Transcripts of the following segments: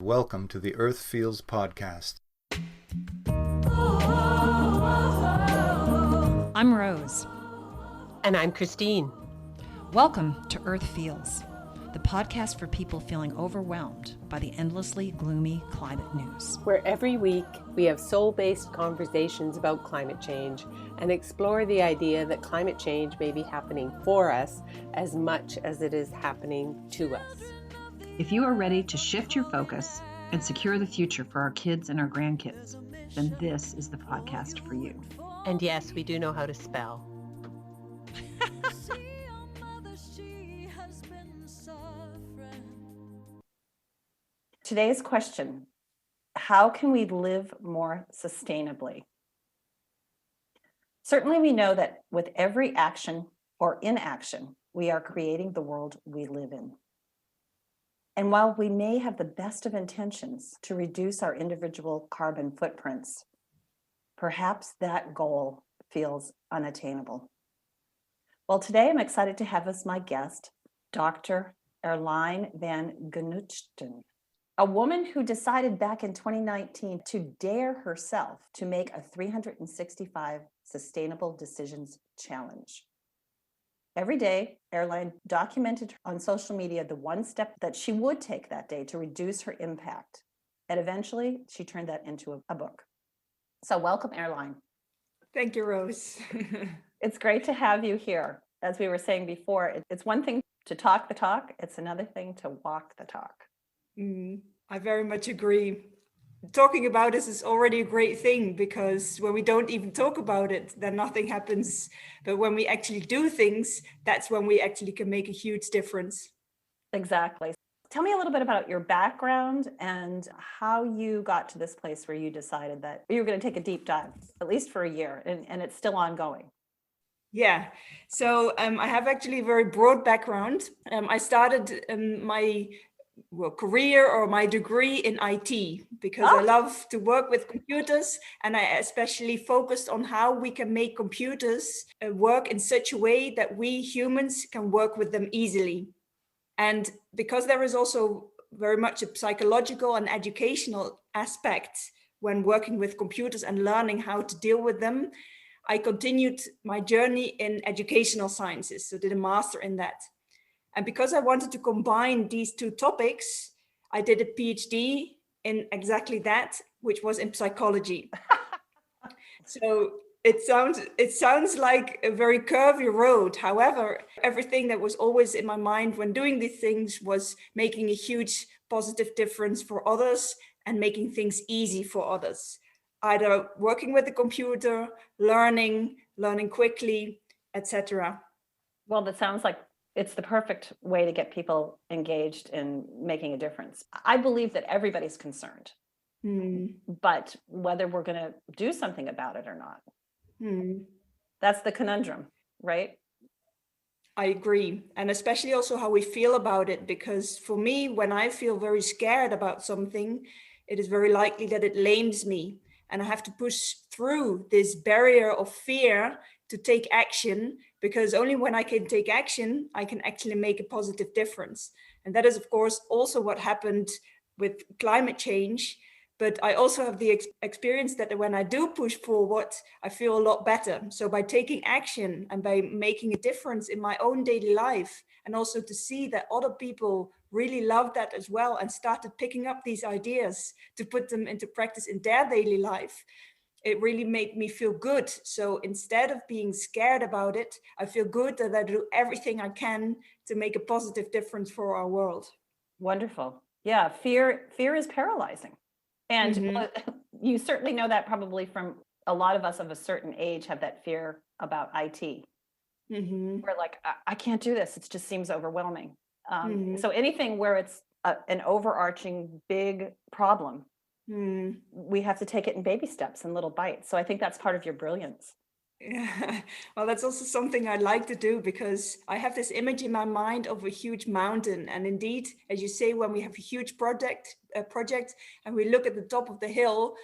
welcome to the Earth Feels podcast. I'm Rose. And I'm Christine. Welcome to Earth Feels, the podcast for people feeling overwhelmed by the endlessly gloomy climate news. Where every week we have soul-based conversations about climate change and explore the idea that climate change may be happening for us as much as it is happening to us. If you are ready to shift your focus and secure the future for our kids and our grandkids, then this is the podcast for you. And yes, we do know how to spell. Today's question, how can we live more sustainably? Certainly we know that with every action or inaction, we are creating the world we live in. And while we may have the best of intentions to reduce our individual carbon footprints, perhaps that goal feels unattainable. Well, today I'm excited to have as my guest, Dr. Erlijn van Genuchten, a woman who decided back in 2019 to dare herself to make a 365 Sustainable Decisions Challenge. Every day, Erlijn documented on social media the one step that she would take that day to reduce her impact. And eventually, she turned that into a book. So welcome, Erlijn. Thank you, Rose. It's great to have you here. As we were saying before, it's one thing to talk the talk, it's another thing to walk the talk. I very much agree. Talking about this is already a great thing, because when we don't even talk about it, then nothing happens. But when we actually do things, that's when we actually can make a huge difference. Exactly. Tell me a little bit about your background and how you got to this place where you decided that you were going to take a deep dive, at least for a year, and it's still ongoing. Yeah, so I have actually a very broad background. I started my career or my degree in IT because I love to work with computers, and I especially focused on how we can make computers work in such a way that we humans can work with them easily. And because there is also very much a psychological and educational aspect when working with computers and learning how to deal with them, I continued my journey in educational sciences, so did a master in that. And because I wanted to combine these two topics, I did a PhD in exactly that, which was in psychology. So it sounds like a very curvy road. However, everything that was always in my mind when doing these things was making a huge positive difference for others and making things easy for others. Either working with the computer, learning quickly, etc. Well, that sounds like it's the perfect way to get people engaged in making a difference. I believe that everybody's concerned, but whether we're going to do something about it or not, that's the conundrum, right? I agree. And especially also how we feel about it, because for me, when I feel very scared about something, it is very likely that it lames me. And I have to push through this barrier of fear to take action, because only when I can take action, I can actually make a positive difference. And that is, of course, also what happened with climate change. But I also have the experience that when I do push forward, I feel a lot better. So by taking action and by making a difference in my own daily life, and also to see that other people really love that as well and started picking up these ideas to put them into practice in their daily life, it really made me feel good. So instead of being scared about it, I feel good that I do everything I can to make a positive difference for our world. Wonderful. Yeah, fear is paralyzing. And you certainly know that probably from a lot of us of a certain age have that fear about IT. We're like, I can't do this. It just seems overwhelming. So anything where it's an overarching big problem, we have to take it in baby steps and little bites. So I think that's part of your brilliance. Yeah, well, that's also something I like to do, because I have this image in my mind of a huge mountain. And indeed, as you say, when we have a huge project and we look at the top of the hill,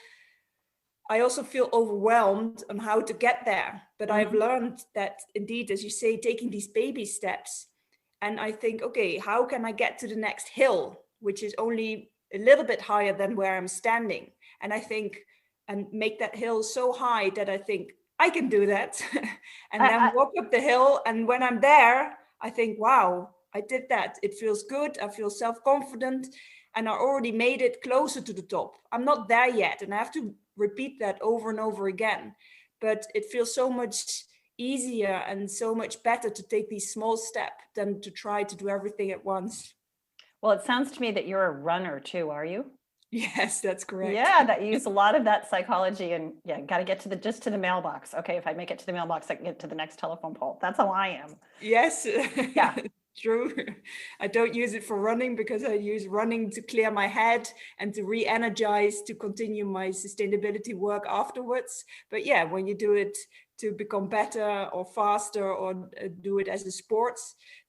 I also feel overwhelmed on how to get there. But I've learned that indeed, as you say, taking these baby steps. And I think, okay, how can I get to the next hill, which is only a little bit higher than where I'm standing. And I think, and make that hill so high that I think I can do that. And then walk up the hill. And when I'm there, I think, wow, I did that. It feels good. I feel self-confident. And I already made it closer to the top. I'm not there yet. And I have to repeat that over and over again. But it feels so much easier and so much better to take these small steps than to try to do everything at once. Well, it sounds to me that you're a runner too, are you? Yes, that's correct. Yeah, that you use a lot of that psychology, and got to get to the mailbox. Okay, if I make it to the mailbox, I can get to the next telephone pole. That's how I am. Yes. Yeah. True. I don't use it for running because I use running to clear my head and to re-energize to continue my sustainability work afterwards. But yeah, when you do it to become better or faster, or do it as a sport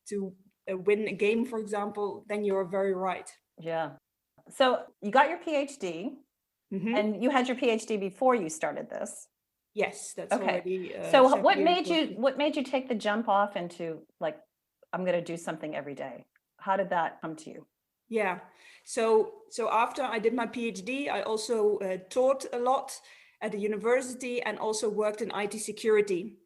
to win a game, for example, then you're very right. Yeah. So you got your PhD, and you had your PhD before you started this. Yes, that's okay. Already. So what made you take the jump off into, like, I'm going to do something every day? How did that come to you? Yeah. So after I did my PhD, I also taught a lot at the university and also worked in IT security.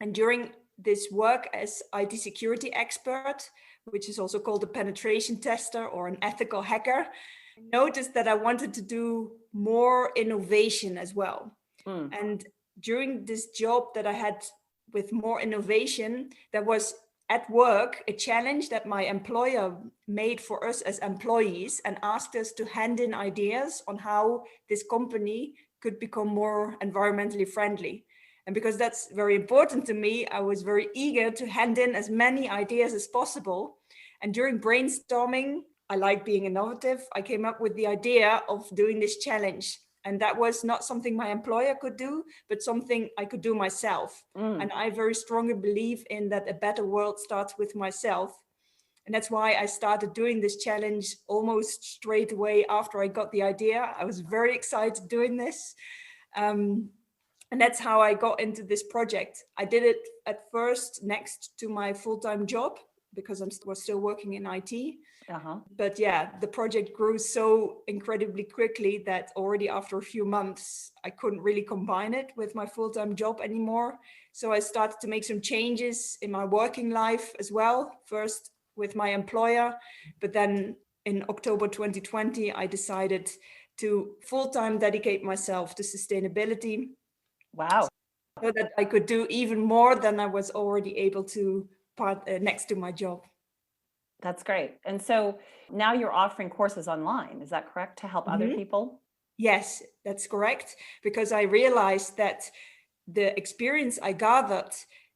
And during this work as IT security expert, which is also called a penetration tester or an ethical hacker, I noticed that I wanted to do more innovation as well. And during this job that I had with more innovation, there was at work a challenge that my employer made for us as employees and asked us to hand in ideas on how this company could become more environmentally friendly. And because that's very important to me, I was very eager to hand in as many ideas as possible. And during brainstorming, I like being innovative. I came up with the idea of doing this challenge. And that was not something my employer could do, but something I could do myself. And I very strongly believe in that a better world starts with myself. And that's why I started doing this challenge almost straight away after I got the idea. I was very excited doing this. And that's how I got into this project. I did it at first next to my full-time job because I was still working in IT. But yeah, the project grew so incredibly quickly that already after a few months, I couldn't really combine it with my full-time job anymore. So I started to make some changes in my working life as well, first with my employer, but then in October 2020, I decided to full-time dedicate myself to sustainability. Wow. So that I could do even more than I was already able to next to my job. That's great. And so now you're offering courses online, is that correct, to help other people? Yes, that's correct. Because I realized that the experience I gathered,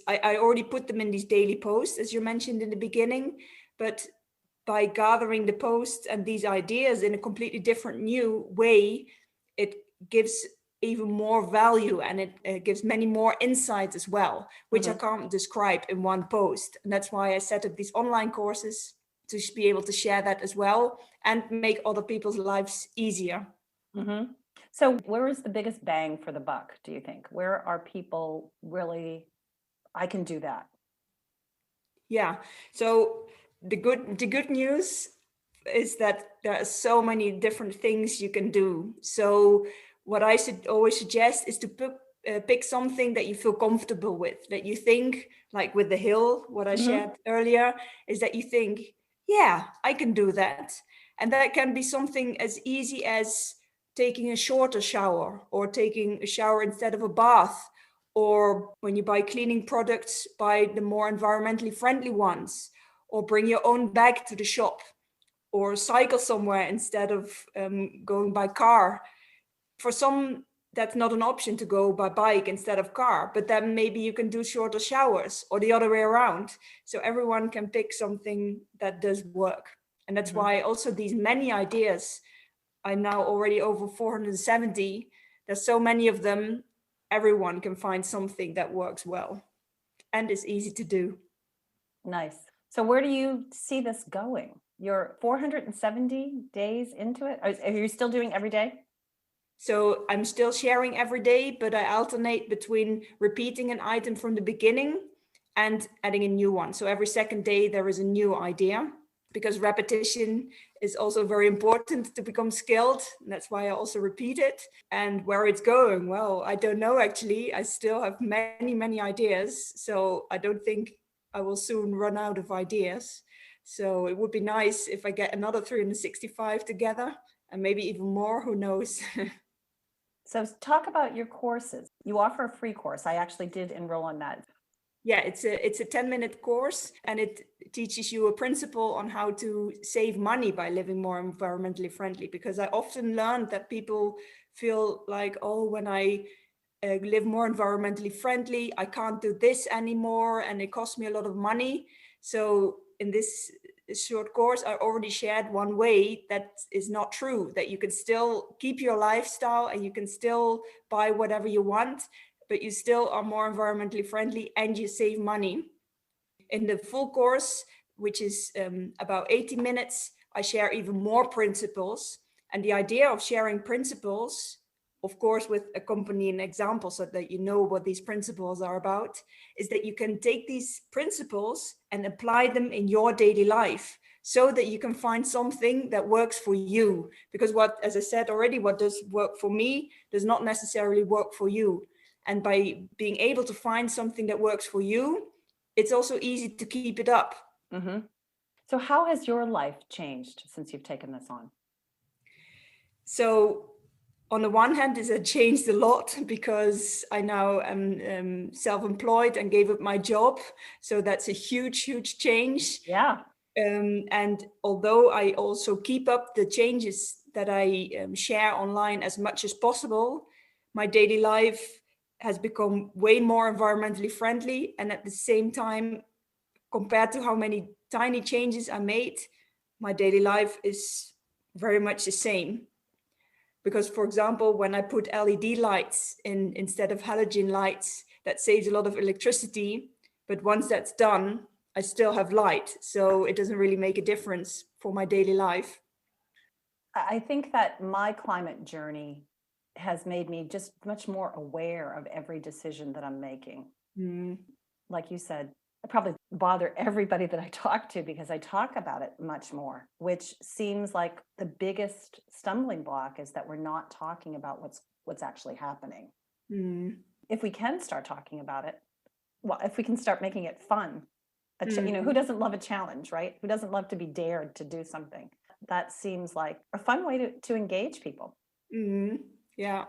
I already put them in these daily posts, as you mentioned in the beginning, but by gathering the posts and these ideas in a completely different new way, it gives even more value, and it gives many more insights as well, which I can't describe in one post. And that's why I set up these online courses to be able to share that as well and make other people's lives easier. So where is the biggest bang for the buck, do you think? Where are people really, I can do that? Yeah, so the good news is that there are so many different things you can do. So what I should always suggest is to pick something that you feel comfortable with, that you think, like with the hill, what I shared earlier, is that you think, yeah, I can do that. And that can be something as easy as taking a shorter shower, or taking a shower instead of a bath, or when you buy cleaning products, buy the more environmentally friendly ones, or bring your own bag to the shop, or cycle somewhere instead of going by car. For some, that's not an option to go by bike instead of car, but then maybe you can do shorter showers, or the other way around. So everyone can pick something that does work. And that's why also these many ideas, I now already over 470, there's so many of them, everyone can find something that works well and is easy to do. Nice. So where do you see this going? You're 470 days into it. Are you still doing every day? So I'm still sharing every day, but I alternate between repeating an item from the beginning and adding a new one. So every second day there is a new idea, because repetition is also very important to become skilled. And that's why I also repeat it. And where it's going, well, I don't know, actually. I still have many, many ideas. So I don't think I will soon run out of ideas. So it would be nice if I get another 365 together, and maybe even more, who knows. So talk about your courses. You offer a free course. I actually did enroll on that. Yeah, it's a 10-minute course, and it teaches you a principle on how to save money by living more environmentally friendly. Because I often learned that people feel like, oh, when I live more environmentally friendly, I can't do this anymore, and it costs me a lot of money. So in this short course, I already shared one way that is not true, that you can still keep your lifestyle and you can still buy whatever you want, but you still are more environmentally friendly and you save money. In the full course, which is about 80 minutes, I share even more principles. And the idea of sharing principles, of course, with accompanying examples so that you know what these principles are about, is that you can take these principles and apply them in your daily life so that you can find something that works for you. Because what, as I said already, what does work for me does not necessarily work for you. And by being able to find something that works for you, it's also easy to keep it up. Mm-hmm. So how has your life changed since you've taken this on? So on the one hand, it has changed a lot because I now am self-employed and gave up my job. So that's a huge, huge change. Yeah. And although I also keep up the changes that I share online as much as possible, my daily life has become way more environmentally friendly. And at the same time, compared to how many tiny changes I made, my daily life is very much the same. Because, for example, when I put LED lights in instead of halogen lights, that saves a lot of electricity. But once that's done, I still have light. So it doesn't really make a difference for my daily life. I think that my climate journey has made me just much more aware of every decision that I'm making. Like you said, I probably bother everybody that I talk to because I talk about it much more, which seems like the biggest stumbling block is that we're not talking about what's actually happening. If we can start talking about it, well, if we can start making it fun, who doesn't love a challenge, right? Who doesn't love to be dared to do something? That seems like a fun way to engage people. Yeah.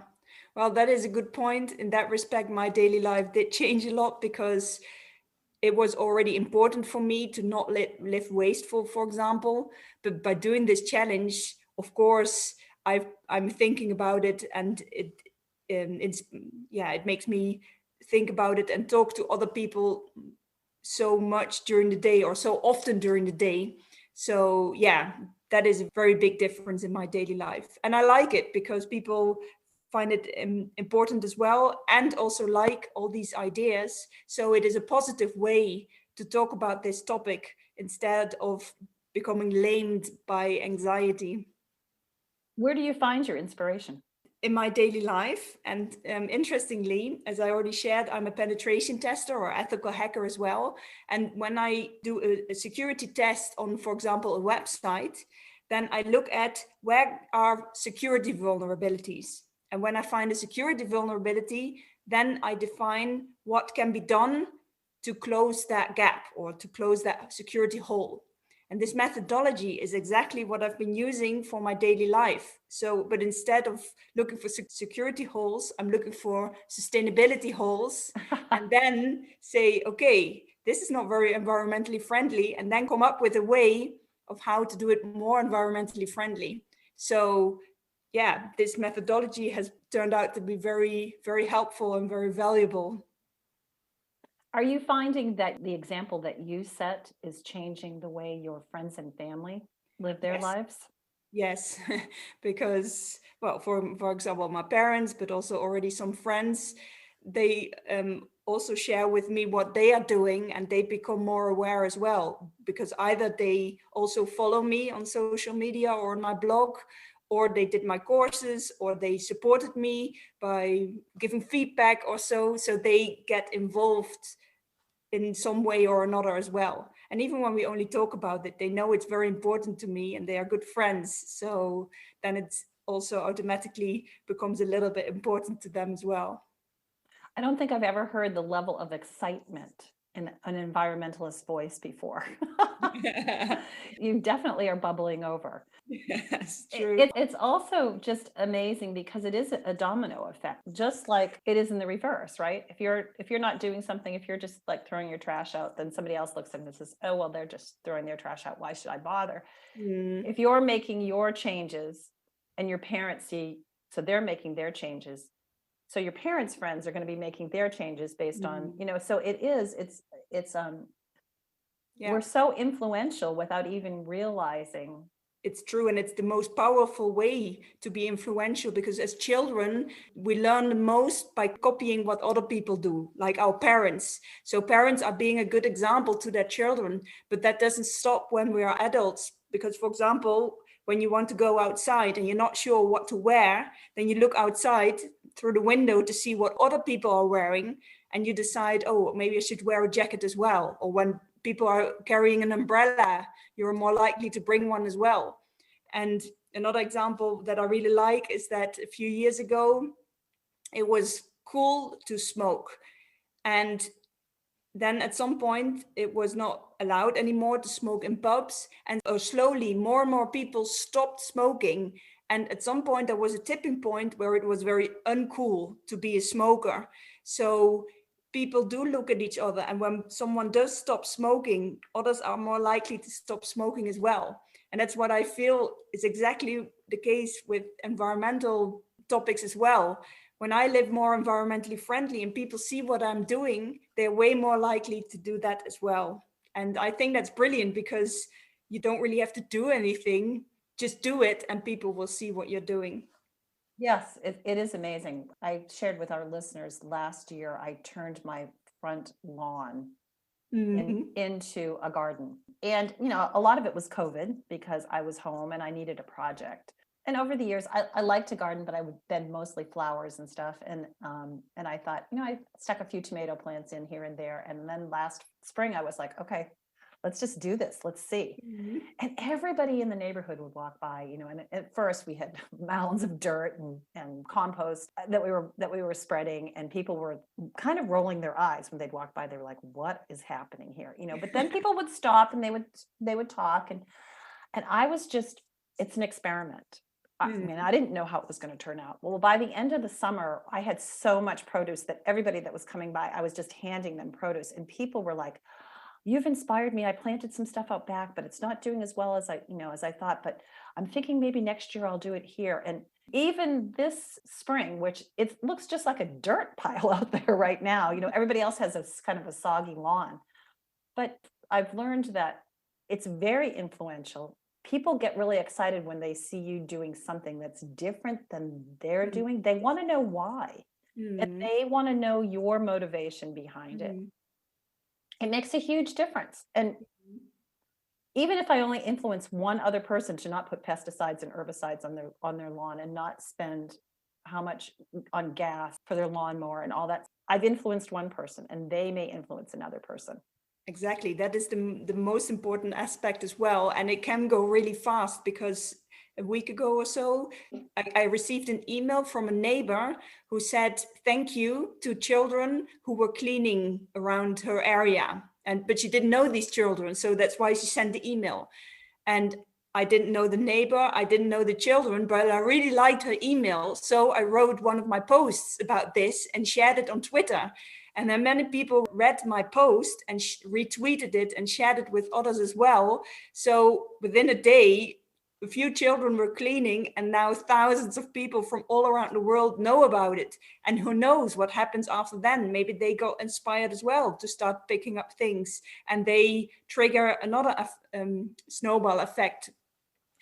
Well, that is a good point. In that respect, my daily life did change a lot because it was already important for me to not live wasteful, for example. But by doing this challenge, of course, I'm thinking about it, and it makes me think about it and talk to other people so much during the day, or so often during the day. So yeah, that is a very big difference in my daily life. And I like it because people find it important as well, and also like all these ideas. So it is a positive way to talk about this topic instead of becoming lamed by anxiety. Where do you find your inspiration? In my daily life. And interestingly, as I already shared, I'm a penetration tester or ethical hacker as well. And when I do a security test on, for example, a website, then I look at where are security vulnerabilities. And when I find a security vulnerability, then I define what can be done to close that gap or to close that security hole. And this methodology is exactly what I've been using for my daily life. So, but instead of looking for security holes, I'm looking for sustainability holes, and then say, okay, this is not very environmentally friendly, and then come up with a way of how to do it more environmentally friendly. So yeah, this methodology has turned out to be very, very helpful and very valuable. Are you finding that the example that you set is changing the way your friends and family live their lives? Yes, because, well, for example, my parents, but also already some friends, they also share with me what they are doing, and they become more aware as well, because either they also follow me on social media or on my blog, or they did my courses, or they supported me by giving feedback or so they get involved in some way or another as well. And even when we only talk about it, they know it's very important to me and they are good friends. So then it's also automatically becomes a little bit important to them as well. I don't think I've ever heard the level of excitement in an environmentalist voice before. You definitely are bubbling over. Yes, true. It's also just amazing because it is a domino effect, just like it is in the reverse, right? If you're not doing something, if you're just like throwing your trash out, then somebody else looks at it and says, oh, well, they're just throwing their trash out. Why should I bother? If you're making your changes and your parents see, so they're making their changes, so your parents' friends are going to be making their changes based on, so we're so influential without even realizing. It's true. And it's the most powerful way to be influential, because as children, we learn the most by copying what other people do, like our parents. So parents are being a good example to their children, but that doesn't stop when we are adults. Because, for example, when you want to go outside and you're not sure what to wear, then you look outside through the window to see what other people are wearing. And you decide, oh, maybe I should wear a jacket as well. Or when people are carrying an umbrella, you're more likely to bring one as well. And another example that I really like is that a few years ago, it was cool to smoke. And then at some point, it was not allowed anymore to smoke in pubs. And slowly, more and more people stopped smoking. And at some point, there was a tipping point where it was very uncool to be a smoker. So people do look at each other. And when someone does stop smoking, others are more likely to stop smoking as well. And that's what I feel is exactly the case with environmental topics as well. When I live more environmentally friendly and people see what I'm doing, they're way more likely to do that as well. And I think that's brilliant, because you don't really have to do anything, just do it and people will see what you're doing. Yes, it is amazing. I shared with our listeners last year, I turned my front lawn into a garden. And, a lot of it was COVID because I was home and I needed a project. And over the years, I liked to garden, but I would bed mostly flowers and stuff. And I thought, I stuck a few tomato plants in here and there. And then last spring, I was like, okay, let's just do this. Let's see. And everybody in the neighborhood would walk by, and at first we had mounds of dirt and compost that we were spreading, and people were kind of rolling their eyes when they'd walk by. They were like, what is happening here? But then people would stop and they would talk. And I was just, it's an experiment. I mean, I didn't know how it was going to turn out. Well, by the end of the summer, I had so much produce that everybody that was coming by, I was just handing them produce. And people were like, you've inspired me. I planted some stuff out back, but it's not doing as well as I thought. But I'm thinking maybe next year I'll do it here. And even this spring, which it looks just like a dirt pile out there right now, everybody else has a kind of a soggy lawn. But I've learned that it's very influential. People get really excited when they see you doing something that's different than they're doing. They want to know why. And they want to know your motivation behind it. It makes a huge difference. And even if I only influence one other person to not put pesticides and herbicides on their lawn and not spend how much on gas for their lawnmower and all that, I've influenced one person and they may influence another person. Exactly. That is the most important aspect as well. And it can go really fast, because a week ago or so, I received an email from a neighbor who said thank you to children who were cleaning around her area. But she didn't know these children. So that's why she sent the email. And I didn't know the neighbor, I didn't know the children, but I really liked her email. So I wrote one of my posts about this and shared it on Twitter. And then many people read my post and retweeted it and shared it with others as well. So within a day, a few children were cleaning, and now thousands of people from all around the world know about it. And who knows what happens after then? Maybe they got inspired as well to start picking up things, and they trigger another snowball effect,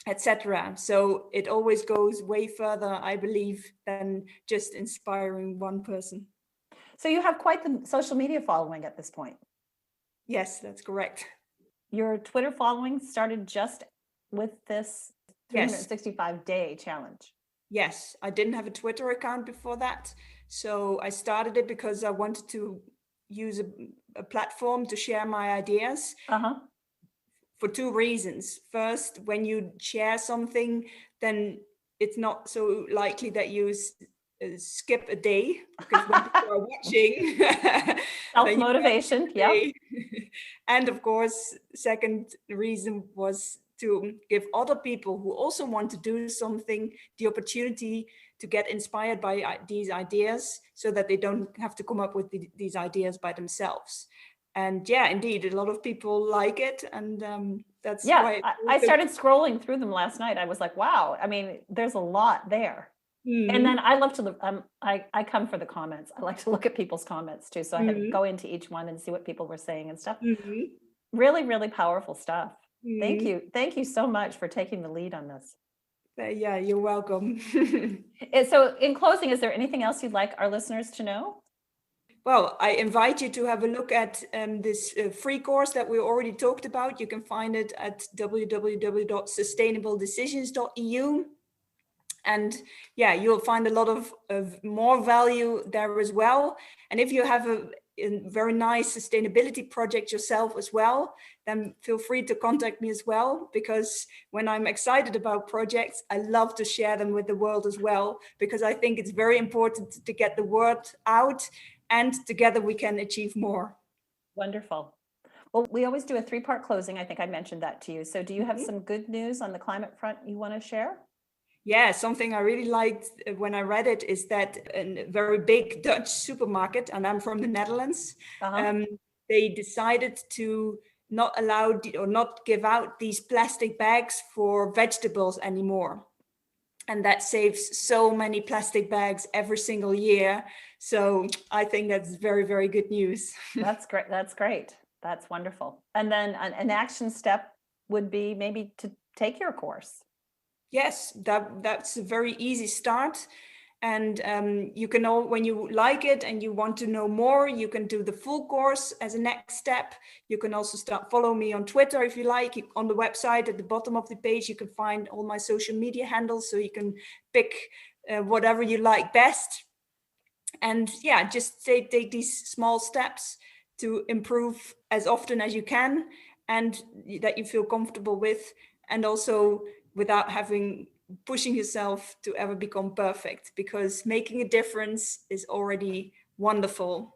etc. So it always goes way further, I believe, than just inspiring one person. So you have quite the social media following at this point. Yes, that's correct. Your Twitter following started just with this 365-day challenge. Yes, I didn't have a Twitter account before that. So I started it because I wanted to use a platform to share my ideas. for two reasons. First, when you share something, then it's not so likely that you skip a day, because when people are watching, Self-motivation, yeah. And of course, second reason was to give other people who also want to do something the opportunity to get inspired by these ideas, so that they don't have to come up with these ideas by themselves. And yeah, indeed, a lot of people like it, and that's why I started scrolling through them last night. I was like, wow, I mean, there's a lot there. Mm-hmm. And then I love to look, I come for the comments. I like to look at people's comments too. So I had to go into each one and see what people were saying and stuff. Really, really powerful stuff. Thank you. Thank you so much for taking the lead on this. Yeah, you're welcome. So in closing, is there anything else you'd like our listeners to know? Well, I invite you to have a look at this free course that we already talked about. You can find it at www.sustainabledecisions.eu. And yeah, you'll find a lot of more value there as well. And if you have a very nice sustainability project yourself as well, then feel free to contact me as well, because when I'm excited about projects, I love to share them with the world as well, because I think it's very important to get the word out, and together we can achieve more. Wonderful. Well, we always do a 3-part closing. I think I mentioned that to you. So do you have some good news on the climate front you want to share? Yeah, something I really liked when I read it is that a very big Dutch supermarket, and I'm from the Netherlands, they decided to not allow or not give out these plastic bags for vegetables anymore. And that saves so many plastic bags every single year. So I think that's very, very good news. That's great. That's great. That's wonderful. And then an action step would be maybe to take your course. Yes, that's a very easy start. And you can know when you like it and you want to know more, you can do the full course as a next step. You can also follow me on Twitter if you like. On the website at the bottom of the page, you can find all my social media handles, so you can pick whatever you like best. And yeah, just take these small steps to improve as often as you can, and that you feel comfortable with, and also without pushing yourself to ever become perfect, because making a difference is already wonderful.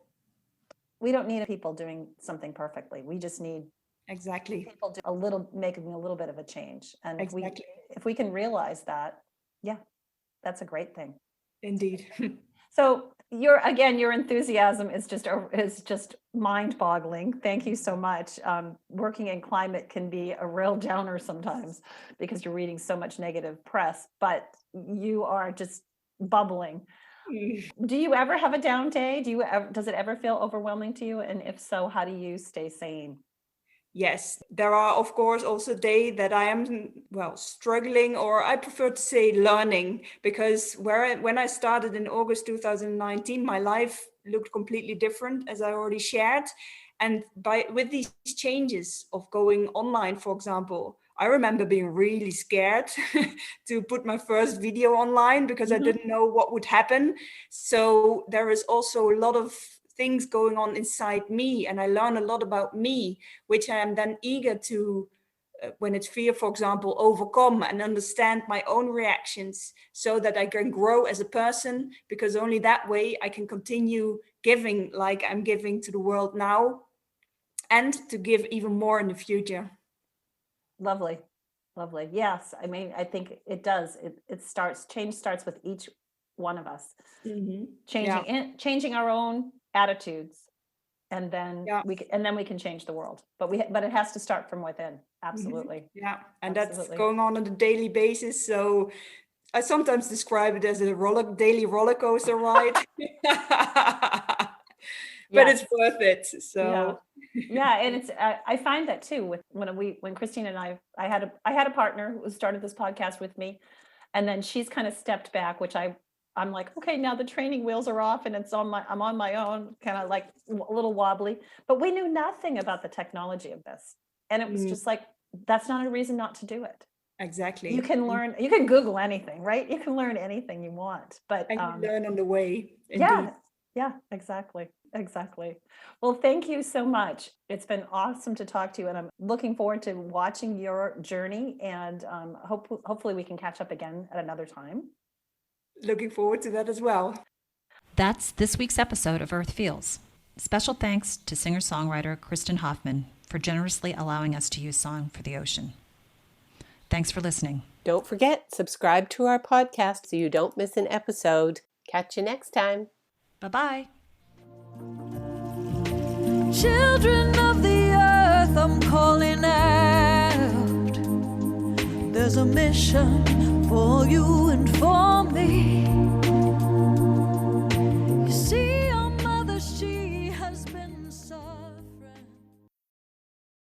We don't need people doing something perfectly. We just need people making a little bit of a change. And if we can realize that, yeah, that's a great thing. Indeed. So your enthusiasm is just mind-boggling. Thank you so much. Working in climate can be a real downer sometimes because you're reading so much negative press, but you are just bubbling. Do you ever have a down day? Does it ever feel overwhelming to you? And if so, how do you stay sane? Yes, there are, of course, also days that I am, struggling, or I prefer to say learning, because when I started in August 2019, my life looked completely different, as I already shared. And with these changes of going online, for example, I remember being really scared to put my first video online, because I didn't know what would happen. So there is also a lot of things going on inside me, and I learn a lot about me, which I am then eager to, when it's fear, for example, overcome and understand my own reactions, so that I can grow as a person, because only that way I can continue giving like I'm giving to the world now, and to give even more in the future. Lovely. Yes, I mean, I think it does. Change starts with each one of us. Changing our own attitudes, and then we can change the world, but it has to start from within. Absolutely. And that's going on a daily basis, so I sometimes describe it as a daily roller coaster ride. But it's worth it. So and it's I find that too when Christine and I had a partner who started this podcast with me, and then she's kind of stepped back, which I'm like, okay, now the training wheels are off and I'm on my own, kind of like a little wobbly, but we knew nothing about the technology of this. And it was just like, that's not a reason not to do it. Exactly. You can learn, you can Google anything, right? You can learn anything you want, but and you learn on the way. Indeed. Yeah, exactly. Exactly. Well, thank you so much. It's been awesome to talk to you, and I'm looking forward to watching your journey, and hopefully we can catch up again at another time. Looking forward to that as well. That's this week's episode of Earth Feels. Special thanks to singer-songwriter Kristen Hoffman for generously allowing us to use Song for the Ocean. Thanks for listening. Don't forget, subscribe to our podcast so you don't miss an episode. Catch you next time. Bye-bye. Children of the earth, I'm calling out. There's a mission